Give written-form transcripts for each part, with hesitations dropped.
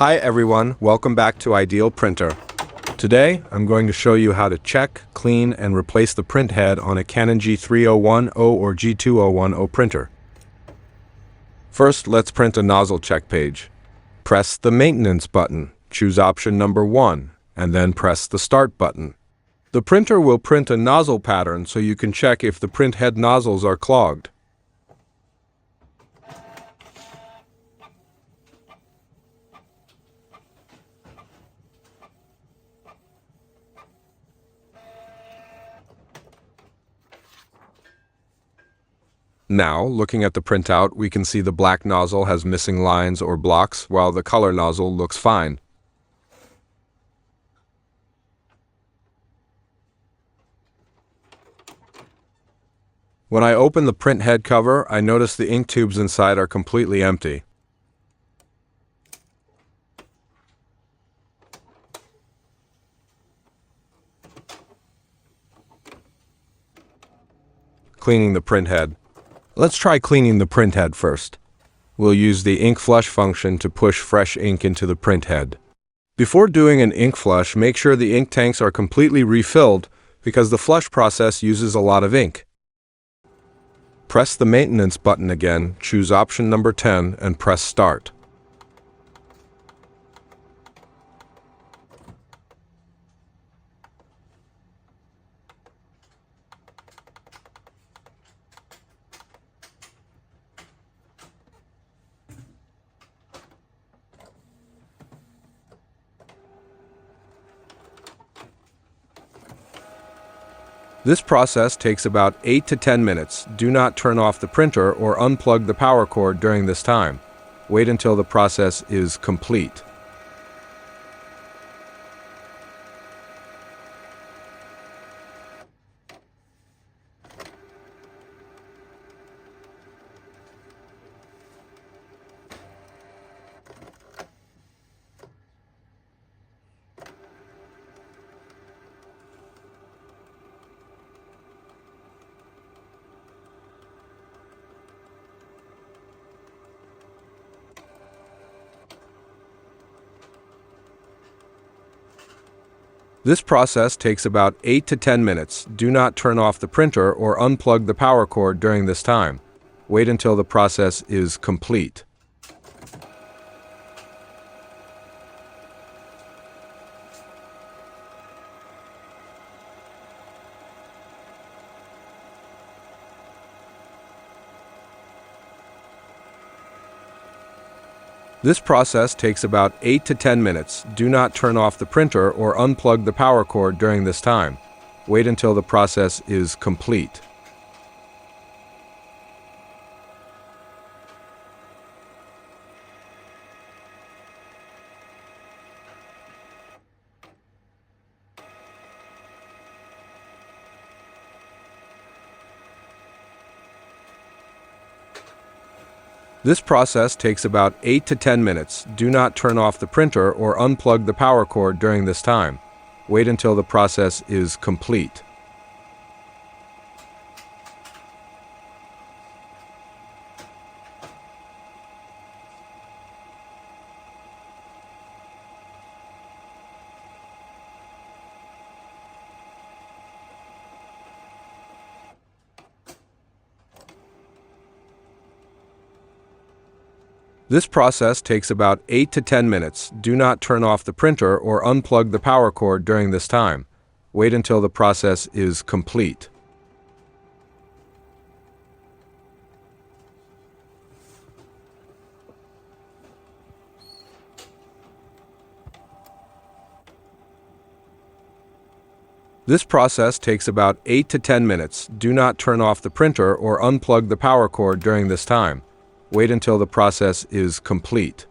Hi everyone, welcome back to Ideal Printer. Today, I'm going to show you how to check, clean, and replace the print head on a Canon G3010 or G2010 printer. First, let's print a nozzle check page. Press the Maintenance button, choose option number 1, and then press the Start button. The printer will print a nozzle pattern so you can check if the print head nozzles are clogged. Now, looking at the printout, we can see the black nozzle has missing lines or blocks, while the color nozzle looks fine. When I open the print head cover, I notice the ink tubes inside are completely empty. Cleaning the print head. Let's try cleaning the print head first. We'll use the ink flush function to push fresh ink into the print head. Before doing an ink flush, make sure the ink tanks are completely refilled because the flush process uses a lot of ink. Press the Maintenance button again, choose option number 10, and press Start. This process takes about 8 to 10 minutes. Do not turn off the printer or unplug the power cord during this time. Wait until the process is complete. This process takes about 8 to 10 minutes. Do not turn off the printer or unplug the power cord during this time. Wait until the process is complete. This process takes about 8 to 10 minutes. Do not turn off the printer or unplug the power cord during this time. Wait until the process is complete. This process takes about 8 to 10 minutes. Do not turn off the printer or unplug the power cord during this time. Wait until the process is complete. This process takes about 8 to 10 minutes. Do not turn off the printer or unplug the power cord during this time. Wait until the process is complete. This process takes about 8 to 10 minutes. Do not turn off the printer or unplug the power cord during this time. Wait until the process is complete.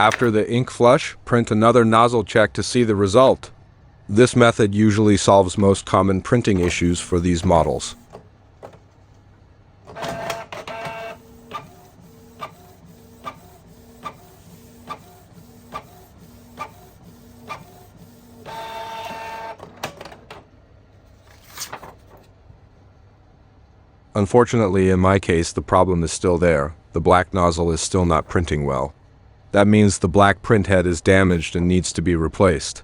After the ink flush, print another nozzle check to see the result. This method usually solves most common printing issues for these models. Unfortunately, in my case, the problem is still there. The black nozzle is still not printing well. That means the black print head is damaged and needs to be replaced.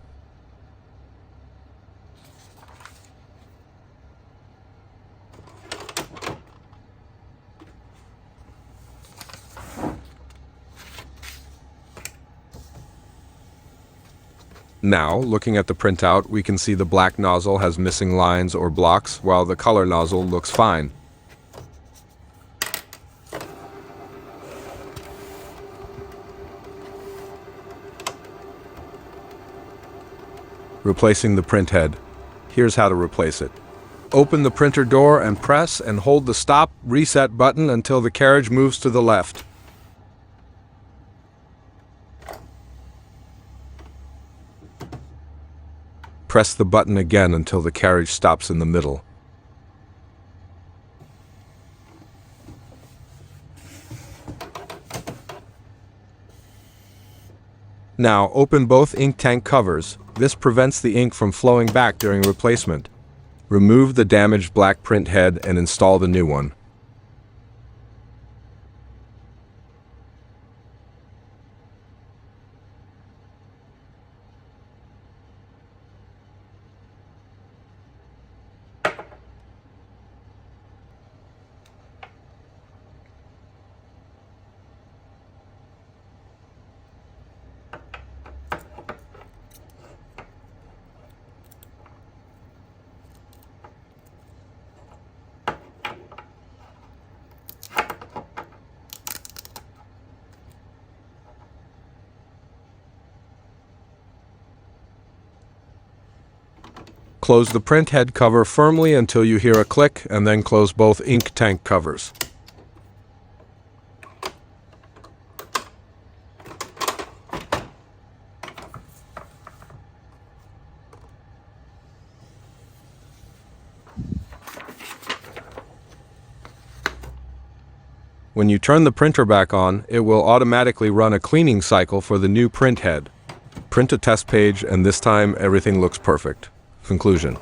Now, looking at the printout, we can see the black nozzle has missing lines or blocks, while the color nozzle looks fine. Replacing the print head. Here's how to replace it. Open the printer door and press and hold the stop reset button until the carriage moves to the left. Press the button again until the carriage stops in the middle. Now open both ink tank covers. This prevents the ink from flowing back during replacement. Remove the damaged black print head and install the new one. Close the print head cover firmly until you hear a click, and then close both ink tank covers. When you turn the printer back on, it will automatically run a cleaning cycle for the new print head. Print a test page, and this time everything looks perfect. Conclusion.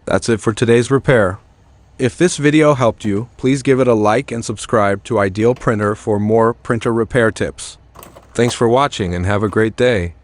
That's it for today's repair. If this video helped you, please give it a like and subscribe to Ideal Printer for more printer repair tips. Thanks for watching and have a great day.